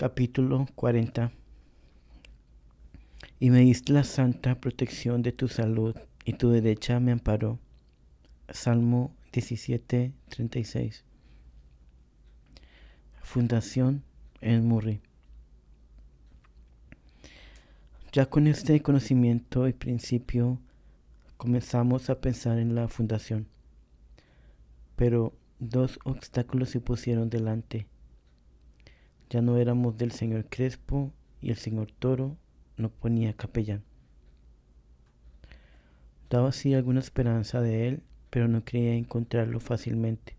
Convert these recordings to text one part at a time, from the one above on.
Capítulo 40. Y me diste la santa protección de tu salud, y tu derecha me amparó. Salmo 17:36. Fundación en Murray. Ya con este conocimiento y principio comenzamos a pensar en la fundación. Pero dos obstáculos se pusieron delante. Ya no éramos del señor Crespo y el señor Toro no ponía capellán. Daba así alguna esperanza de él, pero no creía encontrarlo fácilmente.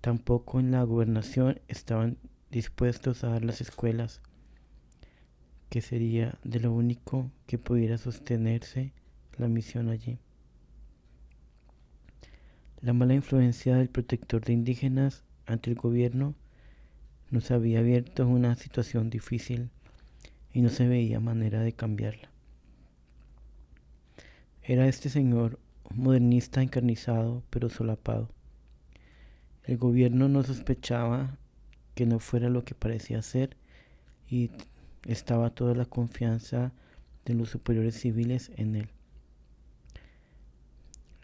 Tampoco en la gobernación estaban dispuestos a dar las escuelas, que sería de lo único que pudiera sostenerse la misión allí. La mala influencia del protector de indígenas ante el gobierno nos había abierto a una situación difícil y no se veía manera de cambiarla. Era este señor modernista encarnizado pero solapado. El gobierno no sospechaba que no fuera lo que parecía ser y estaba toda la confianza de los superiores civiles en él.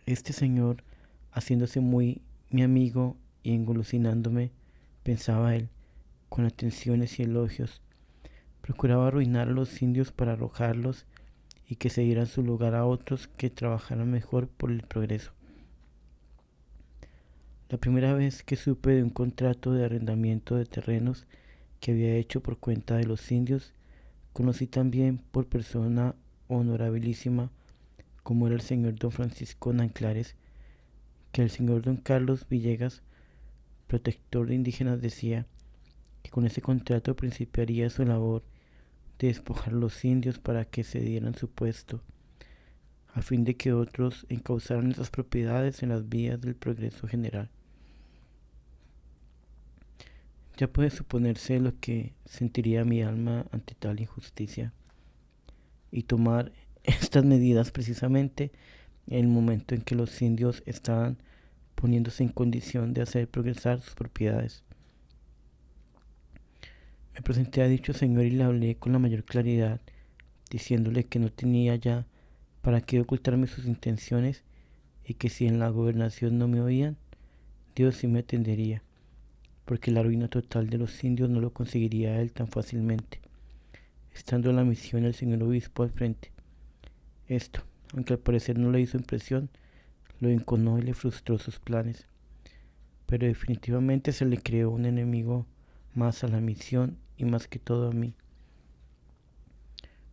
Este señor, haciéndose muy mi amigo y engolosinándome, pensaba él, con atenciones y elogios, procuraba arruinar a los indios para arrojarlos y que se dieran su lugar a otros que trabajaran mejor por el progreso. La primera vez que supe de un contrato de arrendamiento de terrenos que había hecho por cuenta de los indios, conocí también por persona honorabilísima, como era el señor don Francisco Nanclares, que el señor don Carlos Villegas, protector de indígenas, decía que con ese contrato principiaría su labor de despojar a los indios para que se dieran su puesto, a fin de que otros encauzaran esas propiedades en las vías del progreso general. Ya puede suponerse lo que sentiría mi alma ante tal injusticia, y tomar estas medidas precisamente en el momento en que los indios estaban poniéndose en condición de hacer progresar sus propiedades. Me presenté a dicho señor y le hablé con la mayor claridad, diciéndole que no tenía ya para qué ocultarme sus intenciones y que si en la gobernación no me oían, Dios sí me atendería, porque la ruina total de los indios no lo conseguiría él tan fácilmente, estando la misión el señor obispo al frente. Esto, aunque al parecer no le hizo impresión, lo enconó y le frustró sus planes, pero definitivamente se le creó un enemigo más a la misión y más que todo a mí.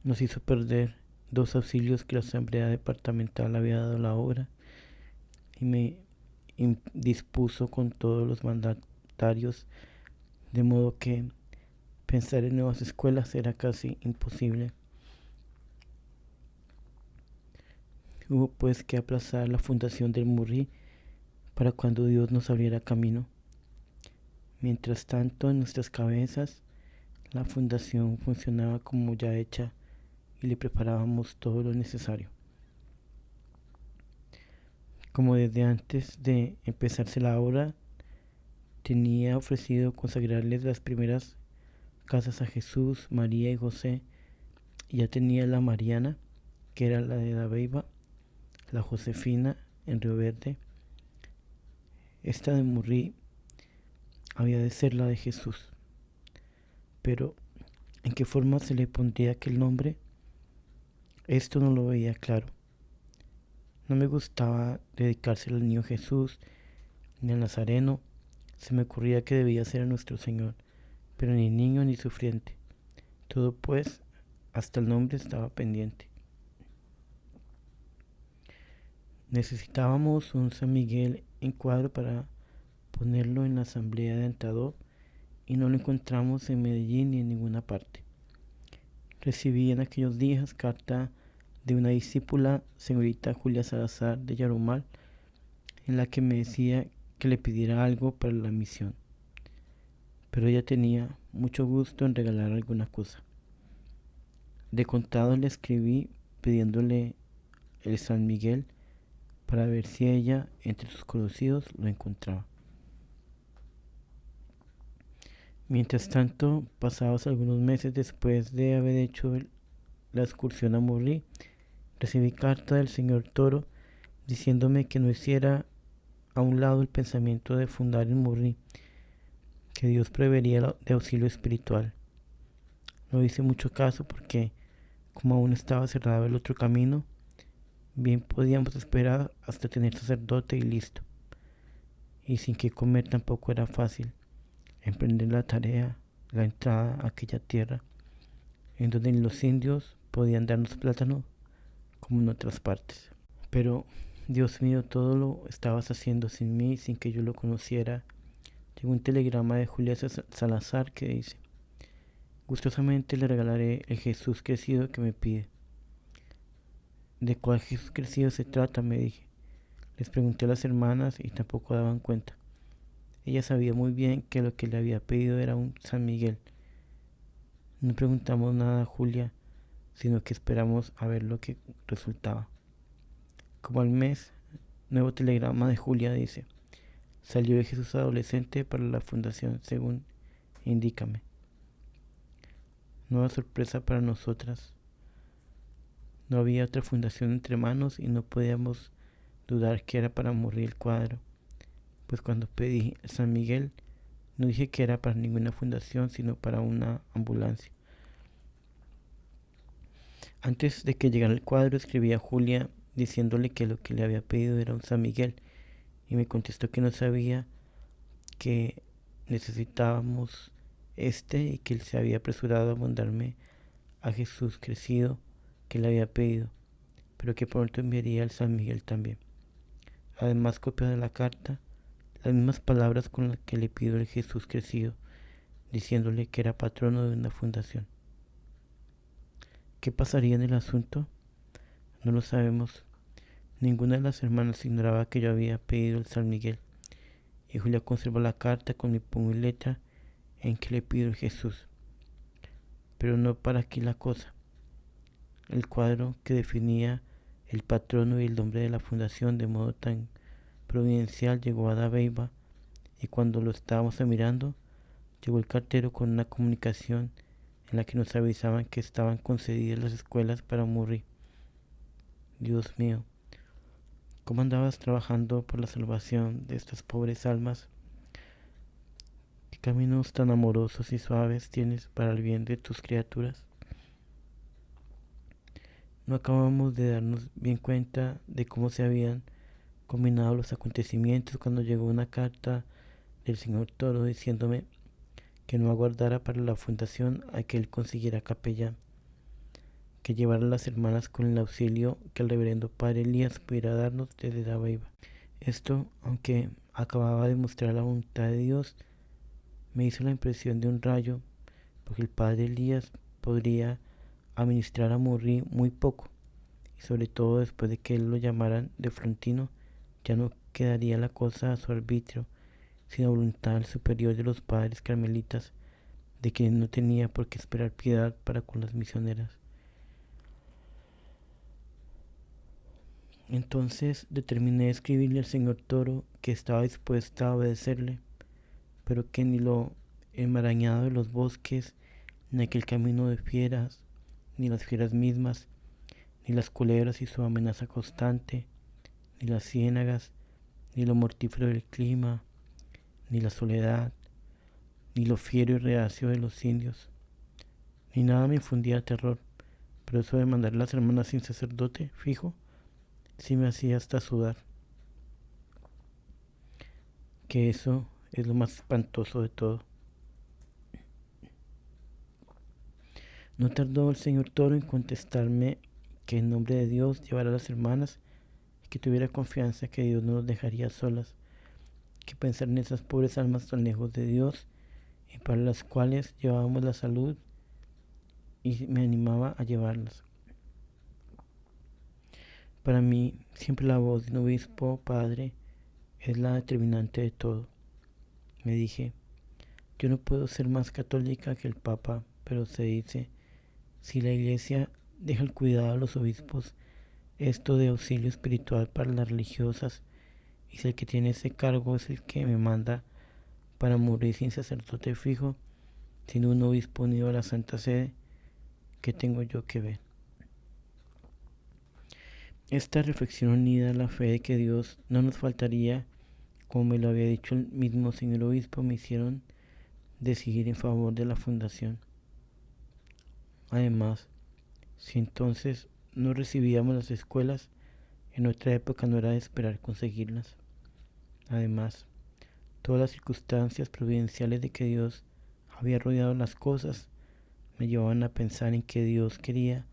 Nos hizo perder dos auxilios que la asamblea departamental había dado a la obra y me dispuso con todos los mandatarios, de modo que pensar en nuevas escuelas era casi imposible. Hubo pues que aplazar la fundación del Murrí para cuando Dios nos abriera camino. Mientras tanto, en nuestras cabezas, la fundación funcionaba como ya hecha y le preparábamos todo lo necesario. Como desde antes de empezarse la obra, tenía ofrecido consagrarles las primeras casas a Jesús, María y José, y ya tenía la Mariana, que era la de Dabeiba, la Josefina en Río Verde. Esta de Murrí había de ser la de Jesús. Pero, ¿en qué forma se le pondría aquel nombre? Esto no lo veía claro. No me gustaba dedicárselo al niño Jesús ni al Nazareno. Se me ocurría que debía ser a nuestro Señor, pero ni niño ni sufriente. Todo pues, hasta el nombre estaba pendiente. Necesitábamos un San Miguel en cuadro para ponerlo en la asamblea de Antador y no lo encontramos en Medellín ni en ninguna parte. Recibí en aquellos días carta de una discípula, señorita Julia Salazar de Yarumal, en la que me decía que le pidiera algo para la misión, pero ella tenía mucho gusto en regalar alguna cosa. De contado le escribí pidiéndole el San Miguel para ver si ella entre sus conocidos lo encontraba. Mientras tanto, pasados algunos meses después de haber hecho la excursión a Morri, recibí carta del señor Toro diciéndome que no hiciera a un lado el pensamiento de fundar en Morri, que Dios proveería de auxilio espiritual. No hice mucho caso porque, como aún estaba cerrado el otro camino, bien podíamos esperar hasta tener sacerdote y listo. Y sin que comer tampoco era fácil emprender la tarea, la entrada a aquella tierra, en donde los indios podían darnos plátano como en otras partes. Pero, Dios mío, todo lo estabas haciendo sin mí, sin que yo lo conociera. Llegó un telegrama de Julia Salazar que dice: gustosamente le regalaré el Jesús crecido que me pide. ¿De cuál Jesús crecido se trata?, me dije. Les pregunté a las hermanas y tampoco daban cuenta. Ella sabía muy bien que lo que le había pedido era un San Miguel. No preguntamos nada a Julia, sino que esperamos a ver lo que resultaba. Como al mes, nuevo telegrama de Julia dice: salió de Jesús adolescente para la fundación, según indícame. Nueva sorpresa para nosotras. No había otra fundación entre manos y no podíamos dudar que era para morir el cuadro. Pues cuando pedí San Miguel, no dije que era para ninguna fundación, sino para una ambulancia. Antes de que llegara el cuadro, escribí a Julia diciéndole que lo que le había pedido era un San Miguel, y me contestó que no sabía que necesitábamos y que él se había apresurado a mandarme a Jesús crecido que le había pedido, pero que pronto enviaría el San Miguel también. Además, copia de la carta las mismas palabras con las que le pido el Jesús crecido, diciéndole que era patrono de una fundación. ¿Qué pasaría en el asunto? No lo sabemos. Ninguna de las hermanas ignoraba que yo había pedido el San Miguel, y Julia conservó la carta con mi puño y letra en que le pido el Jesús. Pero no para aquí la cosa. El cuadro que definía el patrono y el nombre de la fundación de modo tan providencial llegó a Dabeiba, y cuando lo estábamos mirando, llegó el cartero con una comunicación en la que nos avisaban que estaban concedidas las escuelas para Morri. Dios mío, ¿cómo andabas trabajando por la salvación de estas pobres almas? ¿Qué caminos tan amorosos y suaves tienes para el bien de tus criaturas? No acabamos de darnos bien cuenta de cómo se habían combinado los acontecimientos cuando llegó una carta del señor Toro diciéndome que no aguardara para la fundación a que él consiguiera capellán, que llevara a las hermanas con el auxilio que el reverendo padre Elías pudiera darnos desde Dabeiba. Esto, aunque acababa de mostrar la voluntad de Dios, me hizo la impresión de un rayo, porque el padre Elías podría administrar a Morri muy poco, y sobre todo después de que él lo llamaran de Frontino, ya no quedaría la cosa a su arbitrio, sino voluntad superior de los padres carmelitas, de quienes no tenía por qué esperar piedad para con las misioneras. Entonces determiné escribirle al señor Toro que estaba dispuesta a obedecerle, pero que ni lo enmarañado de los bosques, ni aquel camino de fieras, ni las fieras mismas, ni las culebras y su amenaza constante, ni las ciénagas, ni lo mortífero del clima, ni la soledad, ni lo fiero y reacio de los indios, ni nada me infundía terror, pero eso de mandar a las hermanas sin sacerdote fijo, sí me hacía hasta sudar. Que eso es lo más espantoso de todo. No tardó el señor Toro en contestarme que en nombre de Dios llevara a las hermanas y que tuviera confianza que Dios no nos dejaría solas, que pensar en esas pobres almas tan lejos de Dios y para las cuales llevábamos la salud, y me animaba a llevarlas. Para mí, siempre la voz de un obispo padre es la determinante de todo. Me dije, yo no puedo ser más católica que el Papa, pero se dice, si la Iglesia deja el cuidado a los obispos, esto de auxilio espiritual para las religiosas, y si el que tiene ese cargo es el que me manda para morir sin sacerdote fijo, Siendo un obispo unido a la Santa Sede, ¿qué tengo yo que ver? Esta reflexión unida a la fe de que Dios no nos faltaría, como me lo había dicho el mismo señor obispo, me hicieron decidir en favor de la fundación. Además, si entonces no recibíamos las escuelas, en otra época no era de esperar conseguirlas. Además, todas las circunstancias providenciales de que Dios había rodeado las cosas me llevaban a pensar en que Dios quería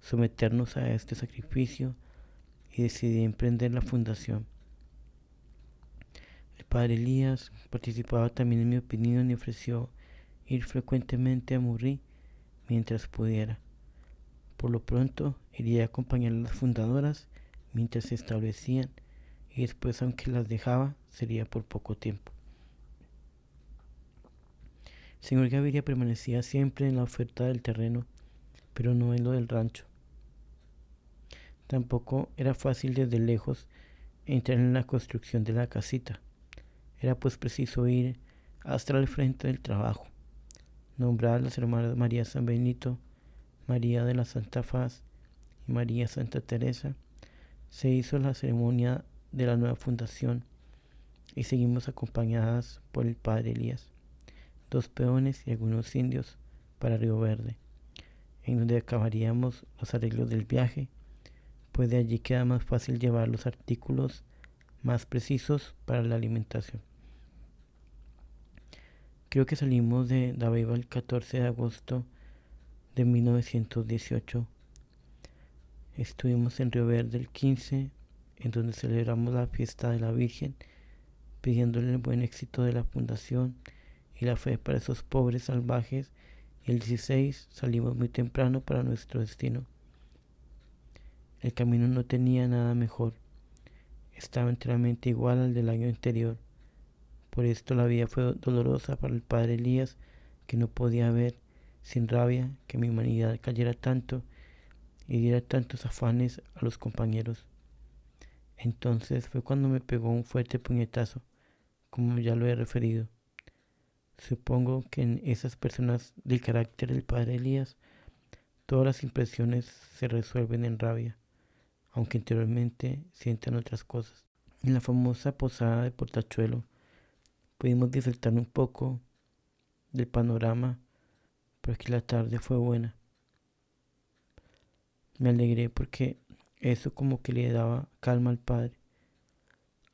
someternos a este sacrificio y decidí emprender la fundación. El padre Elías participaba también en mi opinión y ofreció ir frecuentemente a Murrí mientras pudiera. Por lo pronto iría a acompañar a las fundadoras mientras se establecían y después, aunque las dejaba, sería por poco tiempo. El señor Gaviria permanecía siempre en la oferta del terreno, pero no en lo del rancho. Tampoco era fácil desde lejos entrar en la construcción de la casita. Era pues preciso ir hasta el frente del trabajo, nombrar a las hermanas María San Benito, María de la Santa Faz y María Santa Teresa. Se hizo la ceremonia de la nueva fundación y seguimos acompañadas por el padre Elías, 2 peones y algunos indios para Río Verde, en donde acabaríamos los arreglos del viaje, pues de allí queda más fácil llevar los artículos más precisos para la alimentación. Creo que salimos de Dabeiba el 14 de agosto de 1918. Estuvimos en Río Verde el 15, en donde celebramos la fiesta de la Virgen, pidiéndole el buen éxito de la fundación y la fe para esos pobres salvajes, y el 16 salimos muy temprano para nuestro destino. El camino no tenía nada mejor, estaba enteramente igual al del año anterior. Por esto la vida fue dolorosa para el padre Elías, que no podía ver sin rabia que mi humanidad cayera tanto y diera tantos afanes a los compañeros. Entonces fue cuando me pegó un fuerte puñetazo, como ya lo he referido. Supongo que en esas personas del carácter del padre Elías, todas las impresiones se resuelven en rabia, aunque interiormente sientan otras cosas. En la famosa posada de Portachuelo pudimos disfrutar un poco del panorama, porque la tarde fue buena. Me alegré porque eso como que le daba calma al padre.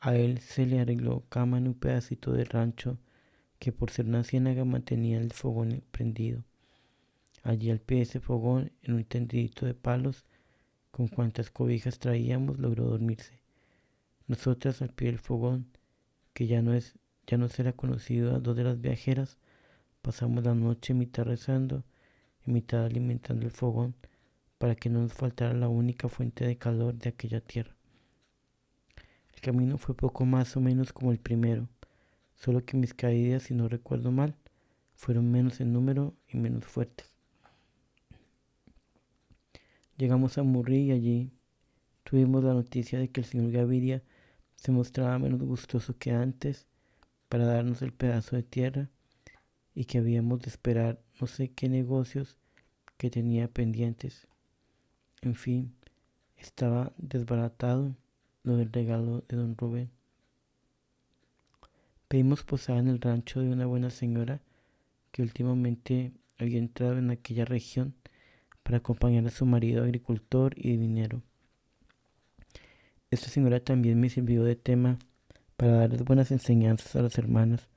A él se le arregló cama en un pedacito de rancho que por ser una ciénaga mantenía el fogón prendido. Allí al pie de ese fogón, en un tendidito de palos, con cuantas cobijas traíamos, logró dormirse. Nosotras al pie del fogón, que ya no será conocido a 2 de las viajeras, pasamos la noche mitad rezando y mitad alimentando el fogón para que no nos faltara la única fuente de calor de aquella tierra. El camino fue poco más o menos como el primero, solo que mis caídas, si no recuerdo mal, fueron menos en número y menos fuertes. Llegamos a Murrí y allí tuvimos la noticia de que el señor Gaviria se mostraba menos gustoso que antes para darnos el pedazo de tierra y que habíamos de esperar no sé qué negocios que tenía pendientes. En fin, estaba desbaratado lo del regalo de don Rubén. Pedimos posada en el rancho de una buena señora que últimamente había entrado en aquella región para acompañar a su marido agricultor y dinero. Esta señora también me sirvió de tema para darles buenas enseñanzas a las hermanas,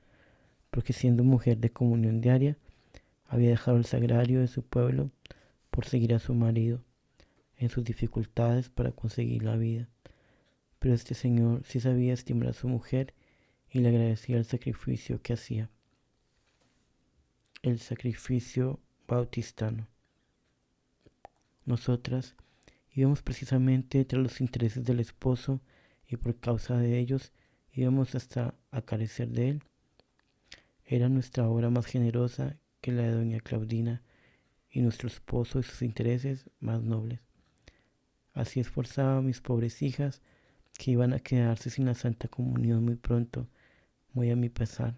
porque siendo mujer de comunión diaria, había dejado el sagrario de su pueblo por seguir a su marido en sus dificultades para conseguir la vida. Pero este señor sí sabía estimar a su mujer y le agradecía el sacrificio que hacía. El sacrificio bautistano. Nosotras íbamos precisamente tras los intereses del esposo y por causa de ellos íbamos hasta a carecer de él. Era nuestra obra más generosa que la de doña Claudina y nuestro esposo y sus intereses más nobles. Así esforzaba a mis pobres hijas, que iban a quedarse sin la Santa Comunión muy pronto, muy a mi pesar.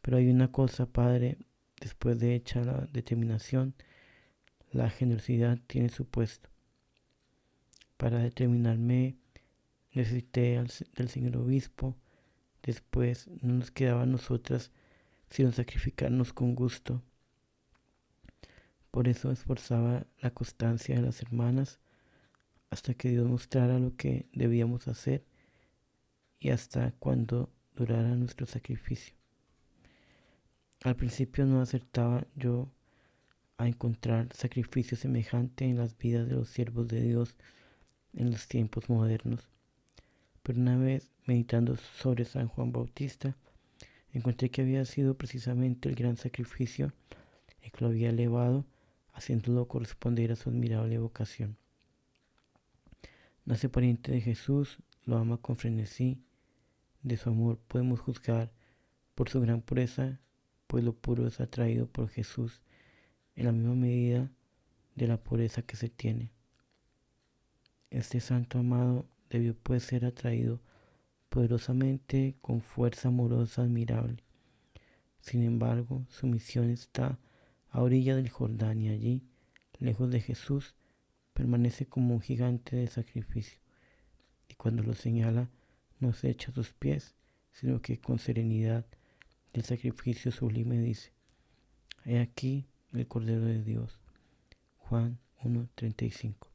Pero hay una cosa, padre, Después de hecha la determinación, la generosidad tiene su puesto. Para determinarme necesité del señor obispo. Después no nos quedaba a nosotras sino sacrificarnos con gusto. Por eso esforzaba la constancia de las hermanas hasta que Dios mostrara lo que debíamos hacer y hasta cuando durara nuestro sacrificio. Al principio no acertaba yo a encontrar sacrificio semejante en las vidas de los siervos de Dios en los tiempos modernos. Pero una vez, meditando sobre San Juan Bautista, encontré que había sido precisamente el gran sacrificio el que lo había elevado, haciéndolo corresponder a su admirable vocación. Nace pariente de Jesús, lo ama con frenesí. De su amor podemos juzgar por su gran pureza, pues lo puro es atraído por Jesús en la misma medida de la pureza que se tiene. Este santo amado debió pues ser atraído poderosamente con fuerza amorosa admirable. Sin embargo, su misión está a orilla del Jordán y allí, lejos de Jesús, permanece como un gigante de sacrificio. Y cuando lo señala, no se echa a sus pies, sino que con serenidad del sacrificio sublime dice: He aquí el Cordero de Dios. Juan 1:35.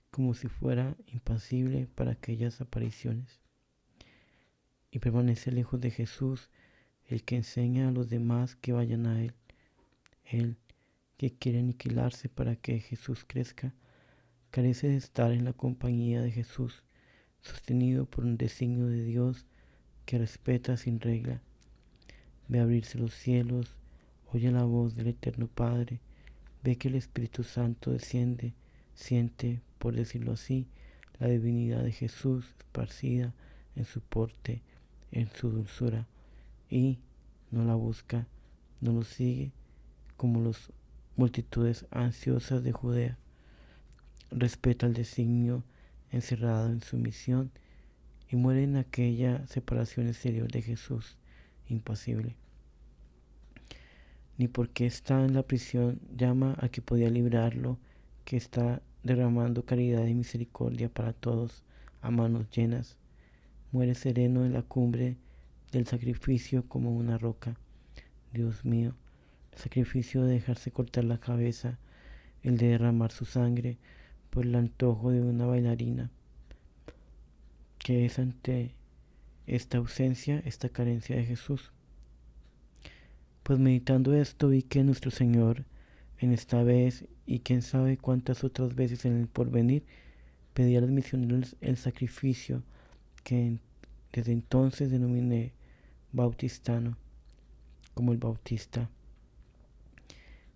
Como si fuera impasible para aquellas apariciones. Y permanece lejos de Jesús el que enseña a los demás que vayan a Él. Él, que quiere aniquilarse para que Jesús crezca, carece de estar en la compañía de Jesús, sostenido por un designio de Dios que respeta sin regla. Ve abrirse los cielos, oye la voz del Eterno Padre, ve que el Espíritu Santo desciende, siente, por decirlo así, la divinidad de Jesús esparcida en su porte, en su dulzura, y no la busca, no lo sigue como las multitudes ansiosas de Judea. Respeta el designio encerrado en su misión y muere en aquella separación exterior de Jesús, impasible. Ni porque está en la prisión llama a que podía librarlo, que está derramando caridad y misericordia para todos a manos llenas. Muere sereno en la cumbre del sacrificio como una roca. Dios mío, el sacrificio de dejarse cortar la cabeza, el de derramar su sangre por el antojo de una bailarina. ¿Qué es ante esta ausencia, esta carencia de Jesús? Pues meditando esto vi que nuestro Señor en esta vez y quién sabe cuántas otras veces en el porvenir pedía a los misioneros el sacrificio que desde entonces denominé bautistano, como el Bautista.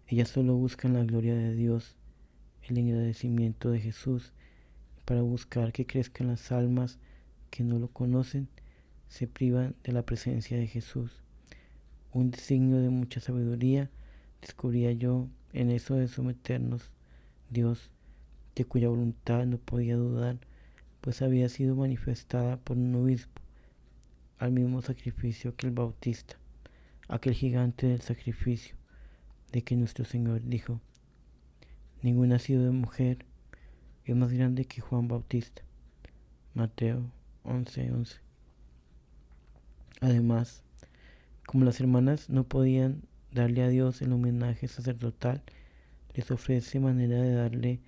Ellas solo buscan la gloria de Dios, el agradecimiento de Jesús, para buscar que crezcan las almas que no lo conocen, se privan de la presencia de Jesús. Un designio de mucha sabiduría descubría yo en eso de someternos Dios, de cuya voluntad no podía dudar, pues había sido manifestada por un obispo, al mismo sacrificio que el Bautista, aquel gigante del sacrificio, de que nuestro Señor dijo: ningún nacido de mujer es más grande que Juan Bautista. Mateo 11:11. Además, como las hermanas no podían darle a Dios el homenaje sacerdotal, les ofrece manera de darle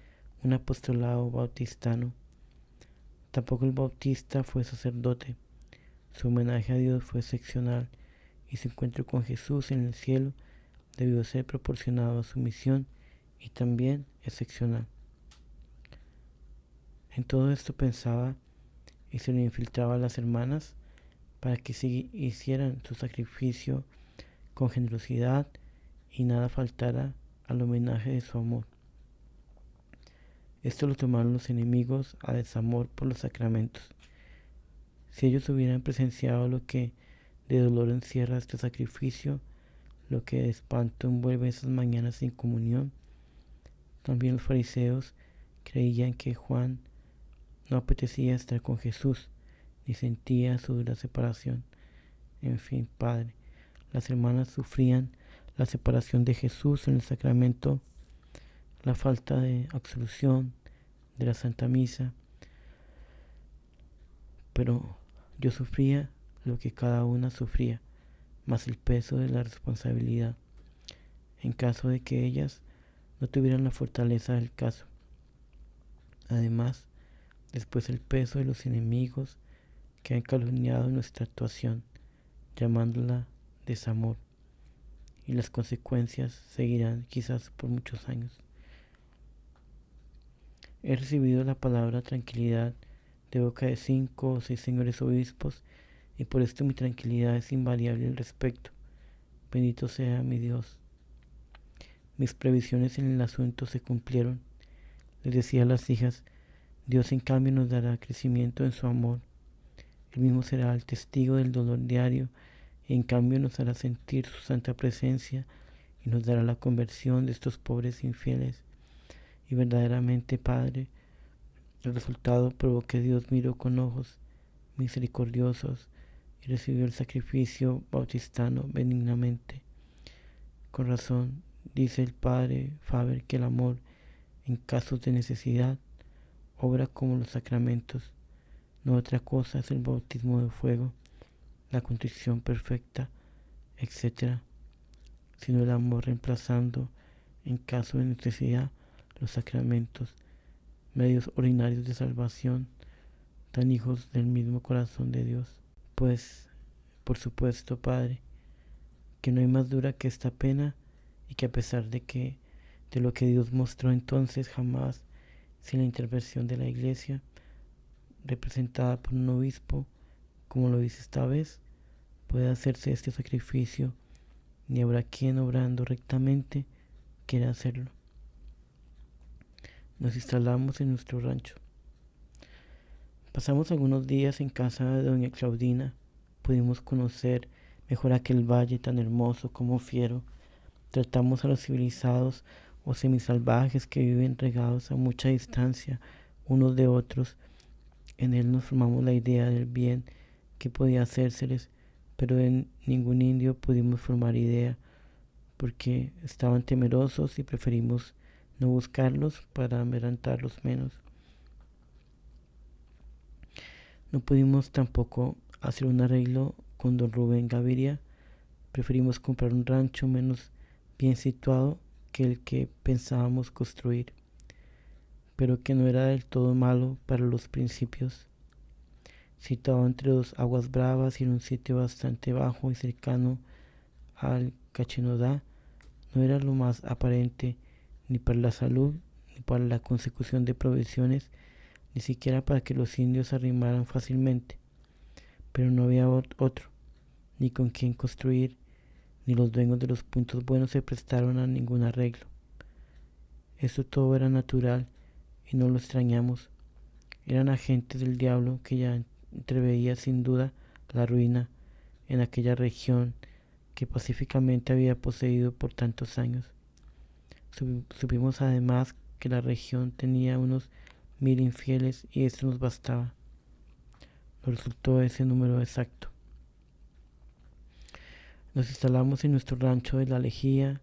un apostolado bautistano. Tampoco el Bautista fue sacerdote. Su homenaje a Dios fue excepcional y su encuentro con Jesús en el cielo debió ser proporcionado a su misión y también excepcional. En todo esto pensaba y se lo infiltraba a las hermanas para que hicieran su sacrificio con generosidad y nada faltara al homenaje de su amor. Esto lo tomaron los enemigos a desamor por los sacramentos. Si ellos hubieran presenciado lo que de dolor encierra este sacrificio, lo que de espanto envuelve esas mañanas sin comunión, también los fariseos creían que Juan no apetecía estar con Jesús, ni sentía su dura separación. En fin, Padre, las hermanas sufrían la separación de Jesús en el sacramento, la falta de absolución de la Santa Misa, pero yo sufría lo que cada una sufría, más el peso de la responsabilidad, en caso de que ellas no tuvieran la fortaleza del caso. Además, después el peso de los enemigos que han calumniado nuestra actuación, llamándola desamor, y las consecuencias seguirán quizás por muchos años. He recibido la palabra tranquilidad de boca de 5 o 6 señores obispos, y por esto mi tranquilidad es invariable al respecto. Bendito sea mi Dios. Mis previsiones en el asunto se cumplieron. Les decía a las hijas, Dios en cambio nos dará crecimiento en su amor. Él mismo será el testigo del dolor diario, y en cambio nos hará sentir su santa presencia y nos dará la conversión de estos pobres infieles. Y verdaderamente, Padre, el resultado probó que Dios miró con ojos misericordiosos y recibió el sacrificio bautistano benignamente. Con razón, dice el padre Faber que el amor, en casos de necesidad, obra como los sacramentos. No otra cosa es el bautismo de fuego, la contrición perfecta, etc., sino el amor reemplazando, en caso de necesidad, los sacramentos, medios ordinarios de salvación, tan hijos del mismo corazón de Dios. Pues, por supuesto, Padre, que no hay más dura que esta pena, y que a pesar de lo que Dios mostró entonces, jamás, sin la intervención de la Iglesia, representada por un obispo, como lo dice esta vez, puede hacerse este sacrificio, ni habrá quien obrando rectamente quiera hacerlo. Nos instalamos en nuestro rancho. Pasamos algunos días en casa de doña Claudina. Pudimos conocer mejor aquel valle tan hermoso como fiero. Tratamos a los civilizados o semisalvajes que viven regados a mucha distancia unos de otros. En él nos formamos la idea del bien que podía hacérseles, pero de ningún indio pudimos formar idea, porque estaban temerosos y preferimos no buscarlos para amedrentarlos menos. No pudimos tampoco hacer un arreglo con don Rubén Gaviria. Preferimos comprar un rancho menos bien situado que el que pensábamos construir, pero que no era del todo malo para los principios. Situado entre dos aguas bravas y en un sitio bastante bajo y cercano al Cachenodá, no era lo más aparente ni para la salud, ni para la consecución de provisiones, ni siquiera para que los indios se arrimaran fácilmente. Pero no había otro, ni con quien construir, ni los dueños de los puntos buenos se prestaron a ningún arreglo. Esto todo era natural y no lo extrañamos. Eran agentes del diablo que ya entreveía sin duda la ruina en aquella región que pacíficamente había poseído por tantos años. Supimos además que la región tenía unos 1000 infieles y eso nos bastaba. Nos resultó ese número exacto. Nos instalamos en nuestro rancho de la Lejía,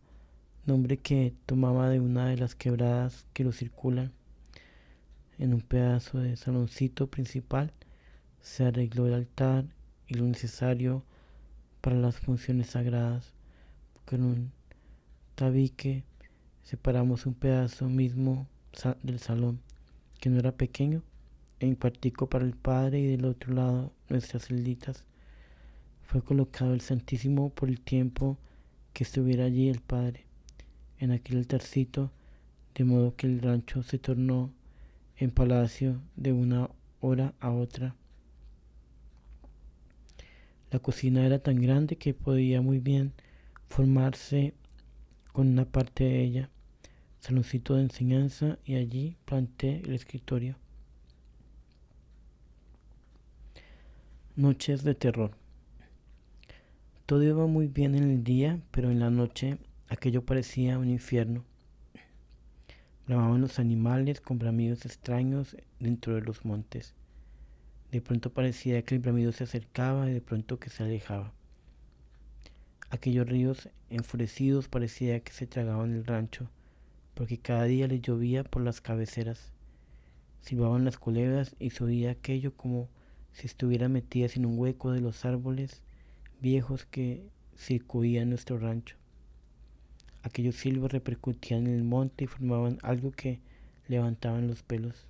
nombre que tomaba de una de las quebradas que lo circulan. En un pedazo de saloncito principal se arregló el altar y lo necesario para las funciones sagradas. Con un tabique separamos un pedazo mismo del salón, que no era pequeño, en cuartico para el padre y del otro lado nuestras celditas. Fue colocado el Santísimo por el tiempo que estuviera allí el padre, en aquel altarcito, de modo que el rancho se tornó en palacio de una hora a otra. La cocina era tan grande que podía muy bien formarse con una parte de ella, saloncito de enseñanza, y allí planté el escritorio. Noches de terror. Todo iba muy bien en el día, pero en la noche aquello parecía un infierno. Bramaban los animales con bramidos extraños dentro de los montes. De pronto parecía que el bramido se acercaba y de pronto que se alejaba. Aquellos ríos enfurecidos parecía que se tragaban el rancho, porque cada día les llovía por las cabeceras. Silbaban las culebras y se oía aquello como si estuvieran metidas en un hueco de los árboles viejos que circuían nuestro rancho. Aquellos silbos repercutían en el monte y formaban algo que levantaban los pelos.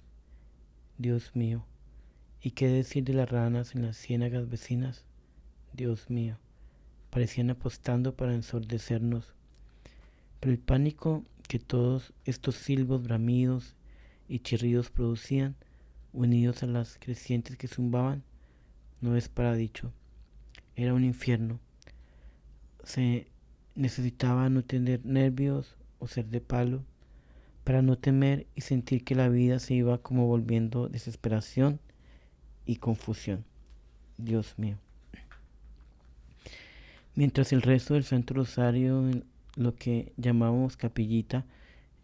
Dios mío, ¿y qué decir de las ranas en las ciénagas vecinas? Dios mío, parecían apostando para ensordecernos. Pero el pánico que todos estos silbos, bramidos y chirridos producían, unidos a las crecientes que zumbaban, no es para dicho. Era un infierno. Se necesitaba no tener nervios o ser de palo para no temer y sentir que la vida se iba como volviendo desesperación y confusión. Dios mío. Mientras el resto del Santo Rosario, en lo que llamamos capillita,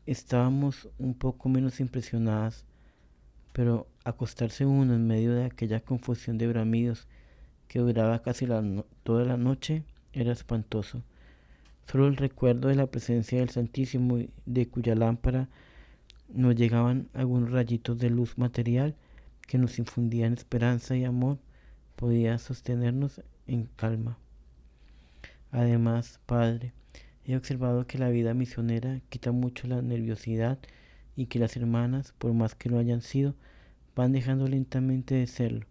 estábamos un poco menos impresionadas, pero acostarse uno en medio de aquella confusión de bramidos que duraba casi toda la noche era espantoso. Solo el recuerdo de la presencia del Santísimo y de cuya lámpara nos llegaban algunos rayitos de luz material que nos infundían esperanza y amor podía sostenernos en calma. Además, Padre, he observado que la vida misionera quita mucho la nerviosidad y que las hermanas, por más que lo hayan sido, van dejando lentamente de serlo.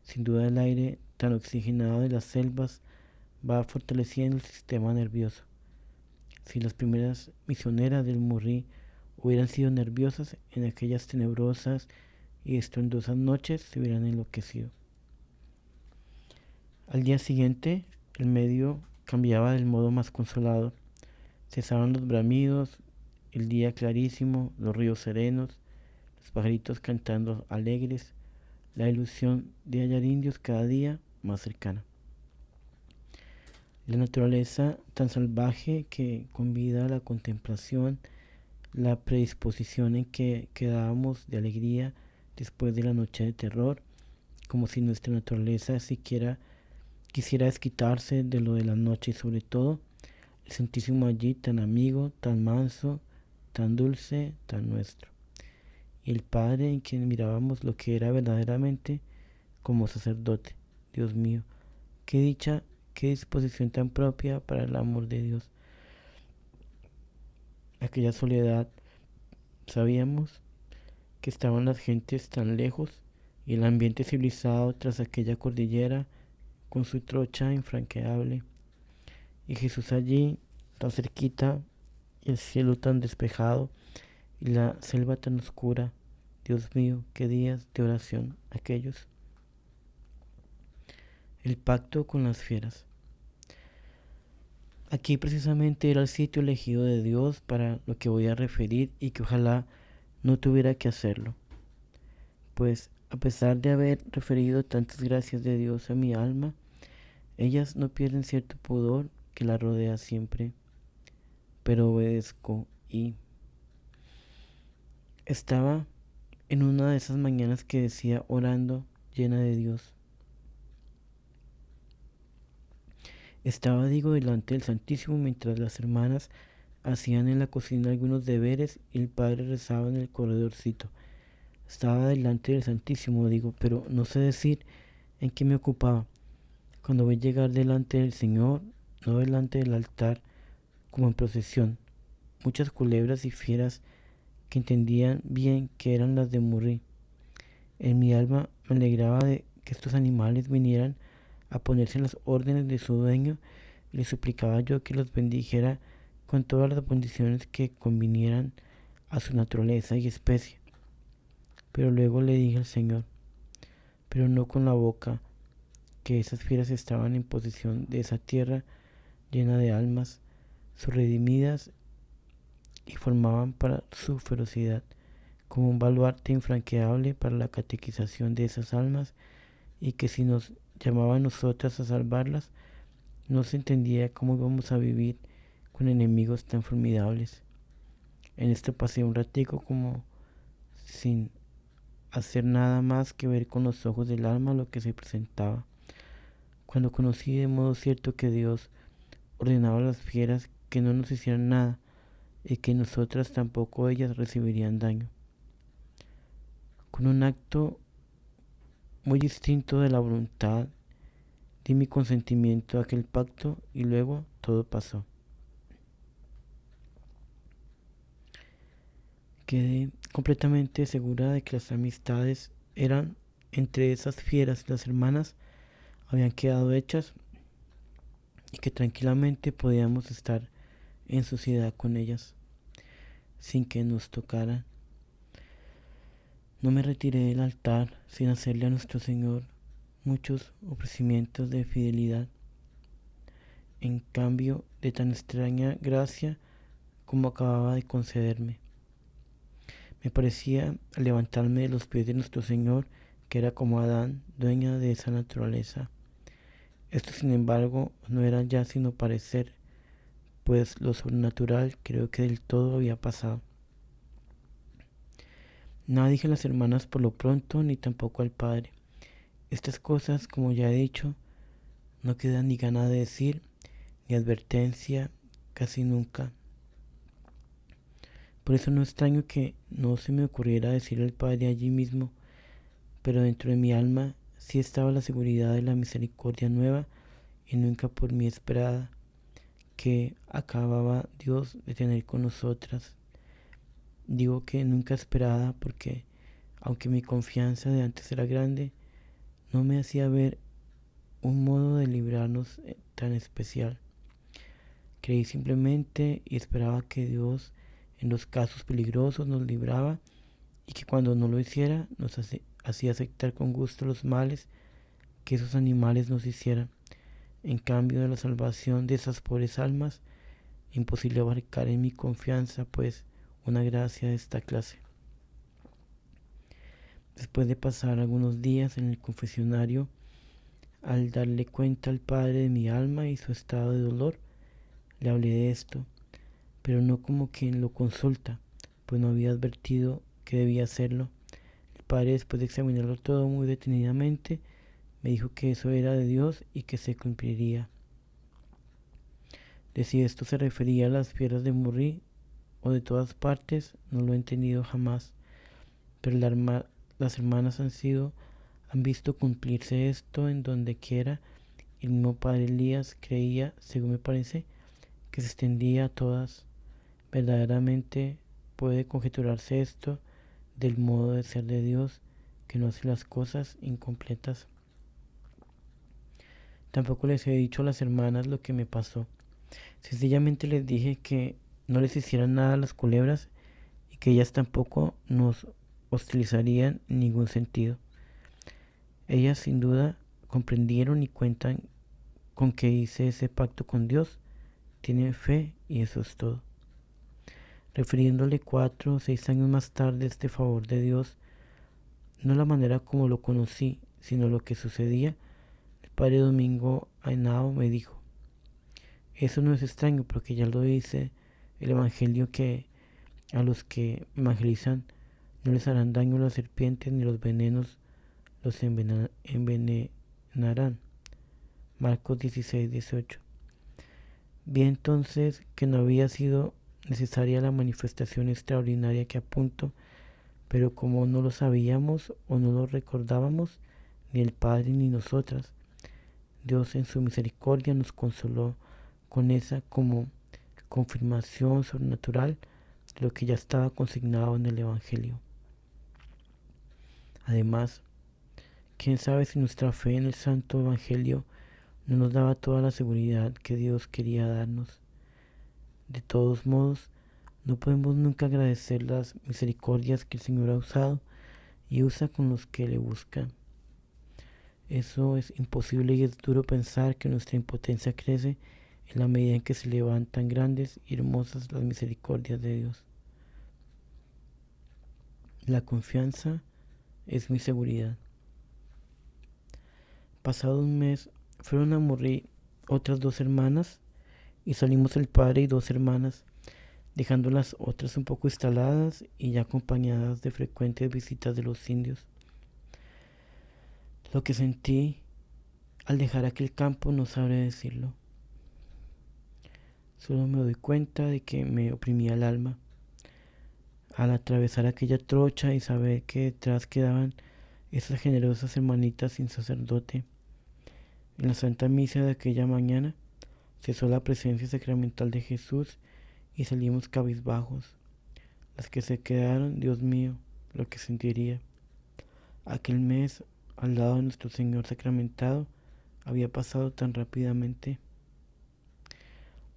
Sin duda el aire tan oxigenado de las selvas va fortaleciendo el sistema nervioso. Si las primeras misioneras del Murrí hubieran sido nerviosas en aquellas tenebrosas y estruendosas noches, se hubieran enloquecido. Al día siguiente, el medio cambiaba del modo más consolador. Cesaban los bramidos, el día clarísimo, los ríos serenos, los pajaritos cantando alegres, la ilusión de hallar indios cada día más cercana. La naturaleza tan salvaje que convida a la contemplación, la predisposición en que quedábamos de alegría después de la noche de terror, como si nuestra naturaleza siquiera quisiera desquitarse de lo de la noche y sobre todo el Santísimo allí tan amigo, tan manso, tan dulce, tan nuestro. Y el Padre en quien mirábamos lo que era verdaderamente como sacerdote. Dios mío, qué dicha, qué disposición tan propia para el amor de Dios. Aquella soledad, sabíamos que estaban las gentes tan lejos y el ambiente civilizado tras aquella cordillera con su trocha infranqueable, y Jesús allí tan cerquita y el cielo tan despejado y la selva tan oscura. Dios mío, qué días de oración aquellos. El pacto con las fieras. Aquí precisamente era el sitio elegido de Dios para lo que voy a referir y que ojalá no tuviera que hacerlo. Pues a pesar de haber referido tantas gracias de Dios a mi alma, ellas no pierden cierto pudor que la rodea siempre, pero obedezco y estaba en una de esas mañanas que decía orando llena de Dios. Estaba, digo, delante del Santísimo mientras las hermanas hacían en la cocina algunos deberes y el padre rezaba en el corredorcito. Estaba delante del Santísimo, digo, pero no sé decir en qué me ocupaba. Cuando voy a llegar delante del Señor, no delante del altar, como en procesión, muchas culebras y fieras que entendían bien que eran las de Murrí. En mi alma me alegraba de que estos animales vinieran a ponerse en las órdenes de su dueño y le suplicaba yo que los bendijera con todas las bendiciones que convinieran a su naturaleza y especie. Pero luego le dije al Señor, pero no con la boca, que esas fieras estaban en posesión de esa tierra llena de almas, redimidas y formaban para su ferocidad como un baluarte infranqueable para la catequización de esas almas y que si nos llamaba a nosotras a salvarlas, no se entendía cómo íbamos a vivir con enemigos tan formidables. En esto pasé un ratico como sin hacer nada más que ver con los ojos del alma lo que se presentaba. Cuando conocí de modo cierto que Dios ordenaba a las fieras que no nos hicieran nada y que nosotras tampoco ellas recibirían daño. Con un acto muy distinto de la voluntad, di mi consentimiento a aquel pacto y luego todo pasó. Quedé completamente segura de que las amistades eran entre esas fieras y las hermanas habían quedado hechas y que tranquilamente podíamos estar en sociedad con ellas sin que nos tocara. No me retiré del altar sin hacerle a nuestro Señor muchos ofrecimientos de fidelidad en cambio de tan extraña gracia como acababa de concederme. Me parecía al levantarme de los pies de nuestro Señor que era como Adán, dueña de esa naturaleza. Esto, sin embargo, no era ya sino parecer, pues lo sobrenatural creo que del todo había pasado. Nada dije a las hermanas por lo pronto, ni tampoco al Padre. Estas cosas, como ya he dicho, no quedan ni ganas de decir, ni advertencia, casi nunca. Por eso no extraño que no se me ocurriera decirle al Padre allí mismo, pero dentro de mi alma sí estaba la seguridad de la misericordia nueva y nunca por mí esperada que acababa Dios de tener con nosotras. Digo que nunca esperada porque, aunque mi confianza de antes era grande, no me hacía ver un modo de librarnos tan especial. Creí simplemente y esperaba que Dios en los casos peligrosos nos libraba y que cuando no lo hiciera nos hacía aceptar con gusto los males que esos animales nos hicieran. En cambio de la salvación de esas pobres almas, imposible abarcar en mi confianza, pues, una gracia de esta clase. Después de pasar algunos días en el confesionario, al darle cuenta al Padre de mi alma y su estado de dolor, le hablé de esto, pero no como quien lo consulta, pues no había advertido que debía hacerlo. El Padre, después de examinarlo todo muy detenidamente, me dijo que eso era de Dios y que se cumpliría. De si esto se refería a las fieras de Murri o de todas partes, no lo he entendido jamás, pero las hermanas han visto cumplirse esto en donde quiera. El mismo Padre Elías creía, según me parece, que se extendía a todas. Verdaderamente puede conjeturarse esto del modo de ser de Dios, que no hace las cosas incompletas. Tampoco les he dicho a las hermanas lo que me pasó. Sencillamente les dije que no les hicieran nada a las culebras y que ellas tampoco nos hostilizarían en ningún sentido. Ellas sin duda comprendieron y cuentan con que hice ese pacto con Dios. Tienen fe y eso es todo. Refiriéndole 4 o 6 años más tarde este favor de Dios, no la manera como lo conocí, sino lo que sucedía, el Padre Domingo Ainao me dijo: eso no es extraño porque ya lo dice el Evangelio que a los que evangelizan no les harán daño las serpientes ni los venenos los envenenarán. Marcos 16:18. Vi entonces que no había sido necesaria la manifestación extraordinaria que apunto, pero como no lo sabíamos o no lo recordábamos, ni el Padre ni nosotras, Dios en su misericordia nos consoló con esa como confirmación sobrenatural de lo que ya estaba consignado en el Evangelio. Además, quién sabe si nuestra fe en el Santo Evangelio no nos daba toda la seguridad que Dios quería darnos. De todos modos, no podemos nunca agradecer las misericordias que el Señor ha usado y usa con los que le buscan. Eso es imposible y es duro pensar que nuestra impotencia crece en la medida en que se levantan grandes y hermosas las misericordias de Dios. La confianza es mi seguridad. Pasado un mes, fueron a morir otras 2 hermanas y salimos el padre y 2 hermanas, dejando las otras un poco instaladas y ya acompañadas de frecuentes visitas de los indios. Lo que sentí al dejar aquel campo no sabré decirlo. Solo me doy cuenta de que me oprimía el alma al atravesar aquella trocha y saber que detrás quedaban esas generosas hermanitas sin sacerdote. En la Santa Misa de aquella mañana cesó la presencia sacramental de Jesús y salimos cabizbajos. Las que se quedaron, Dios mío, lo que sentiría. Aquel mes al lado de nuestro Señor sacramentado había pasado tan rápidamente,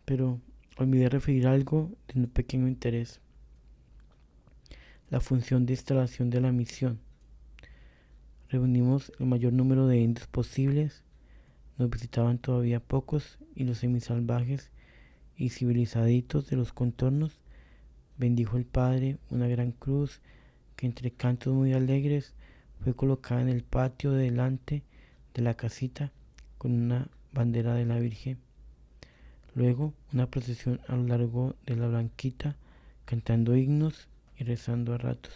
pero olvidé referir algo de un pequeño interés: la función de instalación de la misión. Reunimos el mayor número de indios posibles, nos visitaban todavía pocos y los semisalvajes y civilizaditos de los contornos. Bendijo el Padre una gran cruz que entre cantos muy alegres fue colocada en el patio de delante de la casita con una bandera de la Virgen. Luego una procesión a lo largo de la Blanquita cantando himnos y rezando a ratos.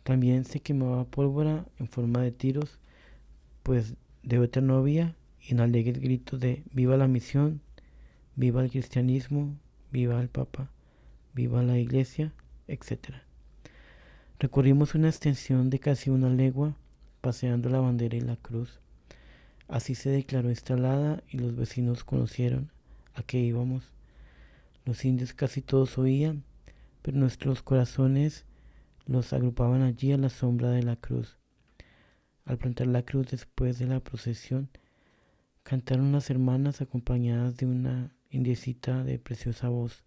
También se quemaba pólvora en forma de tiros, pues de otra no había, y en alegres gritos de viva la misión, viva el cristianismo, viva el Papa, viva la Iglesia, etc. Recorrimos una extensión de casi una legua, paseando la bandera y la cruz. Así se declaró instalada y los vecinos conocieron a qué íbamos. Los indios casi todos oían, pero nuestros corazones los agrupaban allí a la sombra de la cruz. Al plantar la cruz después de la procesión, cantaron las hermanas acompañadas de una indiecita de preciosa voz,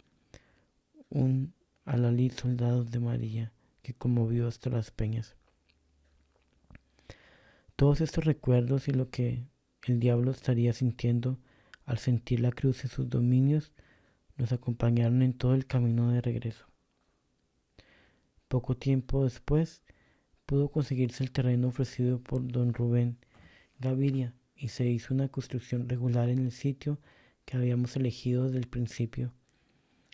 un alalí soldados de María, que conmovió hasta las peñas. Todos estos recuerdos y lo que el diablo estaría sintiendo al sentir la cruz en sus dominios nos acompañaron en todo el camino de regreso. Poco tiempo después pudo conseguirse el terreno ofrecido por don Rubén Gaviria y se hizo una construcción regular en el sitio que habíamos elegido desde el principio.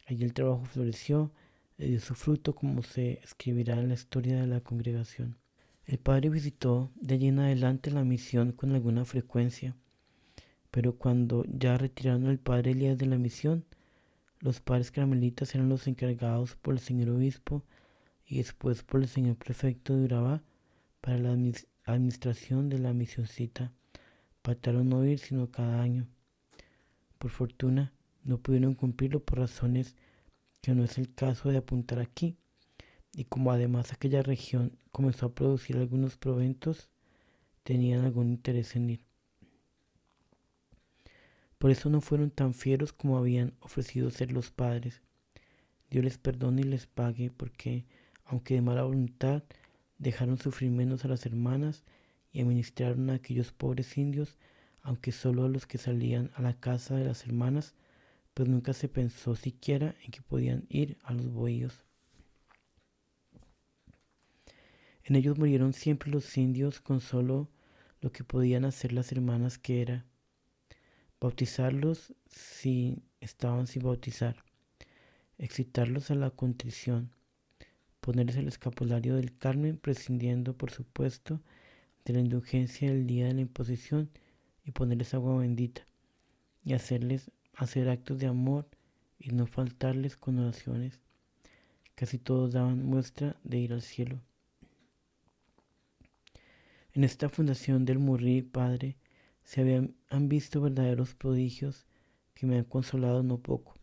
Allí el trabajo floreció y dio su fruto, como se escribirá en la historia de la congregación. El padre visitó de allí en adelante la misión con alguna frecuencia, pero cuando ya retiraron al padre Elías de la misión, los padres carmelitas eran los encargados por el señor obispo y después por el señor prefecto de Urabá para la administración de la misioncita. Pactaron no ir sino cada año. Por fortuna, no pudieron cumplirlo por razones que no es el caso de apuntar aquí, y como además aquella región comenzó a producir algunos proventos, tenían algún interés en ir. Por eso no fueron tan fieros como habían ofrecido ser los padres. Dios les perdone y les pague, porque, aunque de mala voluntad, dejaron sufrir menos a las hermanas y administraron a aquellos pobres indios, aunque solo a los que salían a la casa de las hermanas, pues nunca se pensó siquiera en que podían ir a los bohíos. En ellos murieron siempre los indios con solo lo que podían hacer las hermanas, que era bautizarlos si estaban sin bautizar, excitarlos a la contrición, ponerles el escapulario del Carmen, prescindiendo por supuesto de la indulgencia del día de la imposición, y ponerles agua bendita, y hacerles hacer actos de amor y no faltarles con oraciones. Casi todos daban muestra de ir al cielo. En esta fundación del Murrí, padre, han visto verdaderos prodigios que me han consolado no poco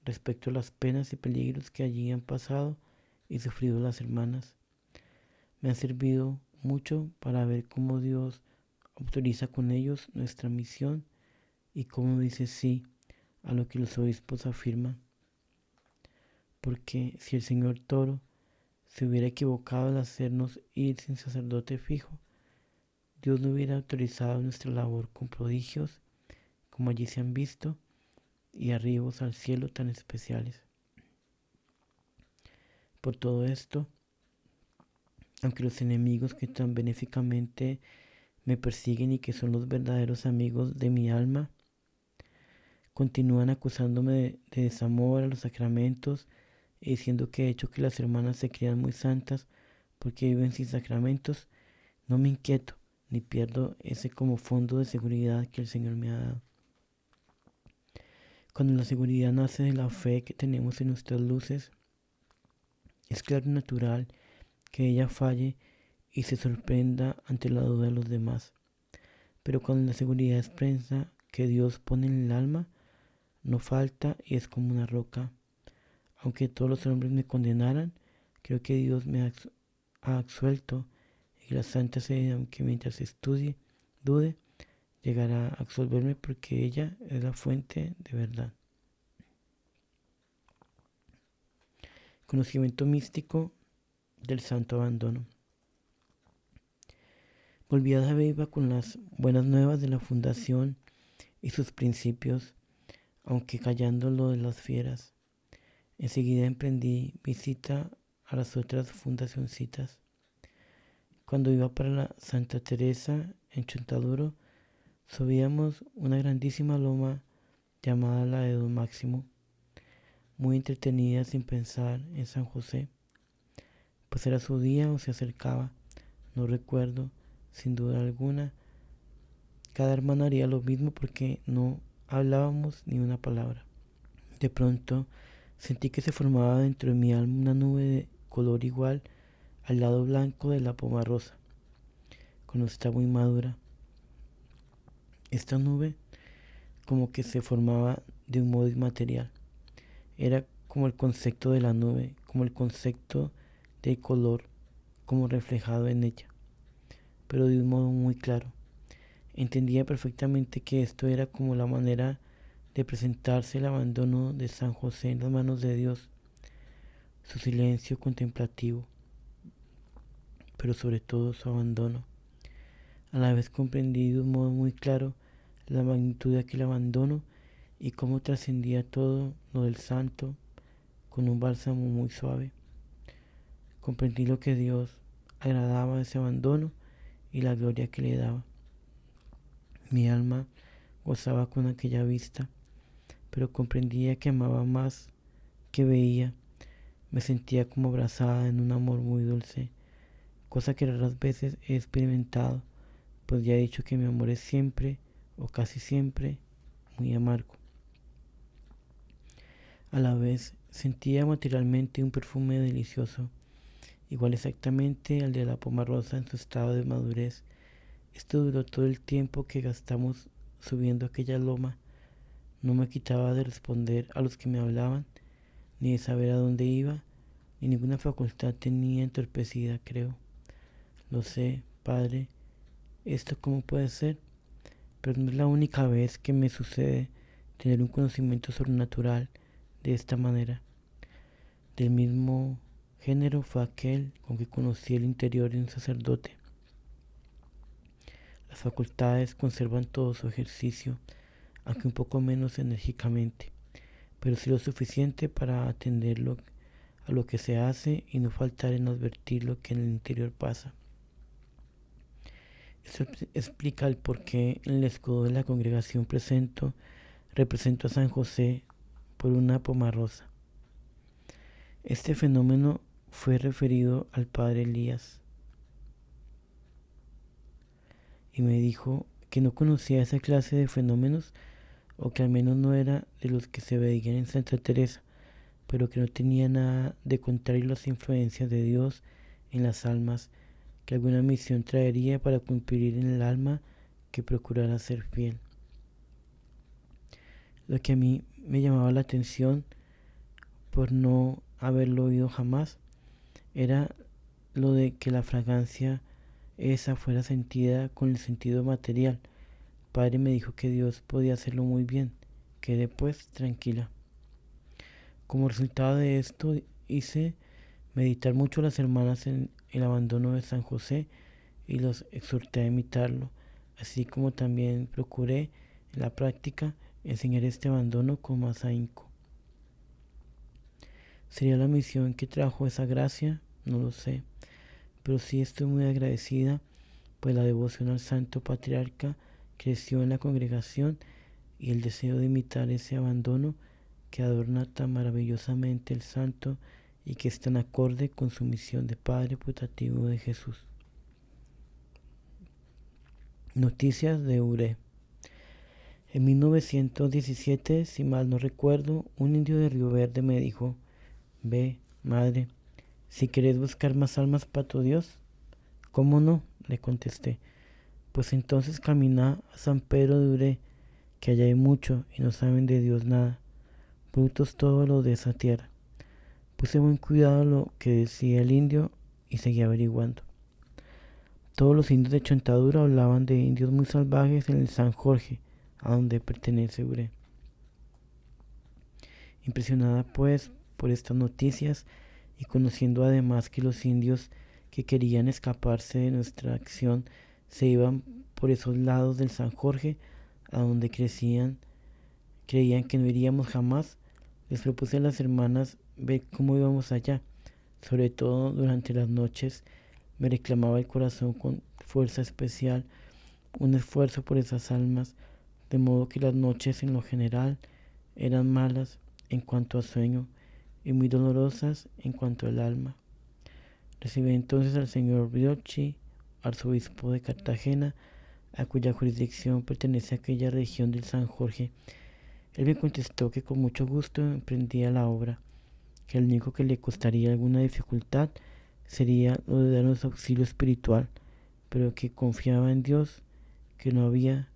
respecto a las penas y peligros que allí han pasado y sufrido las hermanas. Me han servido mucho para ver cómo Dios autoriza con ellos nuestra misión y cómo dice sí a lo que los obispos afirman. Porque si el señor Toro se hubiera equivocado al hacernos ir sin sacerdote fijo, Dios no hubiera autorizado nuestra labor con prodigios como allí se han visto y arribos al cielo tan especiales. Por todo esto, aunque los enemigos que tan benéficamente me persiguen y que son los verdaderos amigos de mi alma, continúan acusándome de desamor a los sacramentos y diciendo que he hecho que las hermanas se crean muy santas porque viven sin sacramentos, no me inquieto ni pierdo ese como fondo de seguridad que el Señor me ha dado. Cuando la seguridad nace de la fe que tenemos en nuestras luces, es claro y natural que ella falle y se sorprenda ante la duda de los demás. Pero cuando la seguridad expresa que Dios pone en el alma, no falta y es como una roca. Aunque todos los hombres me condenaran, creo que Dios me ha absuelto y la Santa Sede, aunque mientras estudie, dude, llegará a absolverme porque ella es la fuente de verdad. Conocimiento místico del santo abandono. Volví a Dabeiba con las buenas nuevas de la fundación y sus principios, aunque callando lo de las fieras. Enseguida emprendí visita a las otras fundacioncitas. Cuando iba para la Santa Teresa en Chontaduro, subíamos una grandísima loma llamada la de Don Máximo, muy entretenida sin pensar en San José, pues era su día o se acercaba, no recuerdo, sin duda alguna. Cada hermano haría lo mismo porque no hablábamos ni una palabra. De pronto sentí que se formaba dentro de mi alma una nube de color igual al lado blanco de la poma rosa, cuando está muy madura. Esta nube como que se formaba de un modo inmaterial. Era como el concepto de la nube, como el concepto de color, como reflejado en ella, pero de un modo muy claro. Entendía perfectamente que esto era como la manera de presentarse el abandono de San José en las manos de Dios, su silencio contemplativo, pero sobre todo su abandono. A la vez comprendí de un modo muy claro la magnitud de aquel abandono y cómo trascendía todo lo del santo con un bálsamo muy suave. Comprendí lo que Dios agradaba de ese abandono y la gloria que le daba. Mi alma gozaba con aquella vista, pero comprendía que amaba más que veía. Me sentía como abrazada en un amor muy dulce, cosa que raras veces he experimentado, pues ya he dicho que mi amor es siempre, o casi siempre, muy amargo. A la vez sentía materialmente un perfume delicioso, igual exactamente al de la poma rosa en su estado de madurez. Esto duró todo el tiempo que gastamos subiendo aquella loma. No me quitaba de responder a los que me hablaban, ni de saber a dónde iba, ni ninguna facultad tenía entorpecida, creo. Lo sé, Padre, ¿esto cómo puede ser? Pero no es la única vez que me sucede tener un conocimiento sobrenatural de esta manera. Del mismo género fue aquel con que conocí el interior de un sacerdote. Las facultades conservan todo su ejercicio, aunque un poco menos enérgicamente, pero sí lo suficiente para atenderlo a lo que se hace y no faltar en advertir lo que en el interior pasa. Esto explica el por qué en el escudo de la congregación represento a San José por una poma rosa. Este fenómeno fue referido al padre Elías y me dijo que no conocía esa clase de fenómenos, o que al menos no era de los que se veían en Santa Teresa, pero que no tenía nada de contrario a las influencias de Dios en las almas que alguna misión traería para cumplir en el alma que procurara ser fiel. Lo que a mí me llamaba la atención, por no haberlo oído jamás, era lo de que la fragancia esa fuera sentida con el sentido material. El padre me dijo que Dios podía hacerlo muy bien. Quedé pues tranquila. Como resultado de esto hice meditar mucho a las hermanas en el abandono de San José y los exhorté a imitarlo, así como también procuré en la práctica enseñar este abandono con más ahínco. ¿Sería la misión que trajo esa gracia? No lo sé, pero sí estoy muy agradecida, pues la devoción al Santo Patriarca creció en la congregación y el deseo de imitar ese abandono que adorna tan maravillosamente el santo y que es tan acorde con su misión de Padre putativo de Jesús. Noticias de Ure. En 1917, si mal no recuerdo, un indio de Río Verde me dijo: ve, madre, si querés buscar más almas para tu Dios. ¿Cómo no?, le contesté. Pues entonces camina a San Pedro de Uré, que allá hay mucho y no saben de Dios nada, brutos todos los de esa tierra. Puse buen cuidado a lo que decía el indio y seguí averiguando. Todos los indios de Chontadura hablaban de indios muy salvajes en el San Jorge, a donde pertenece Uré. Impresionada pues por estas noticias y conociendo además que los indios que querían escaparse de nuestra acción se iban por esos lados del San Jorge, a donde creían que no iríamos jamás, les propuse a las hermanas ver cómo íbamos allá. Sobre todo durante las noches me reclamaba el corazón con fuerza especial un esfuerzo por esas almas, de modo que las noches en lo general eran malas en cuanto a sueño y muy dolorosas en cuanto al alma. Recibí entonces al señor Briocchi, arzobispo de Cartagena, a cuya jurisdicción pertenece aquella región del San Jorge. Él me contestó que con mucho gusto emprendía la obra, que lo único que le costaría alguna dificultad sería lo de darnos auxilio espiritual, pero que confiaba en Dios, que no había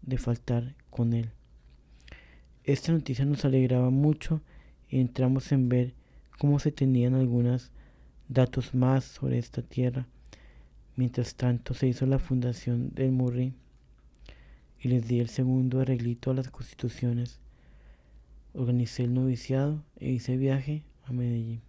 de faltar con él. Esta noticia nos alegraba mucho y entramos en ver cómo se tenían algunos datos más sobre esta tierra. Mientras tanto se hizo la fundación del Murri y les di el segundo arreglito a las constituciones. Organicé el noviciado e hice viaje a Medellín.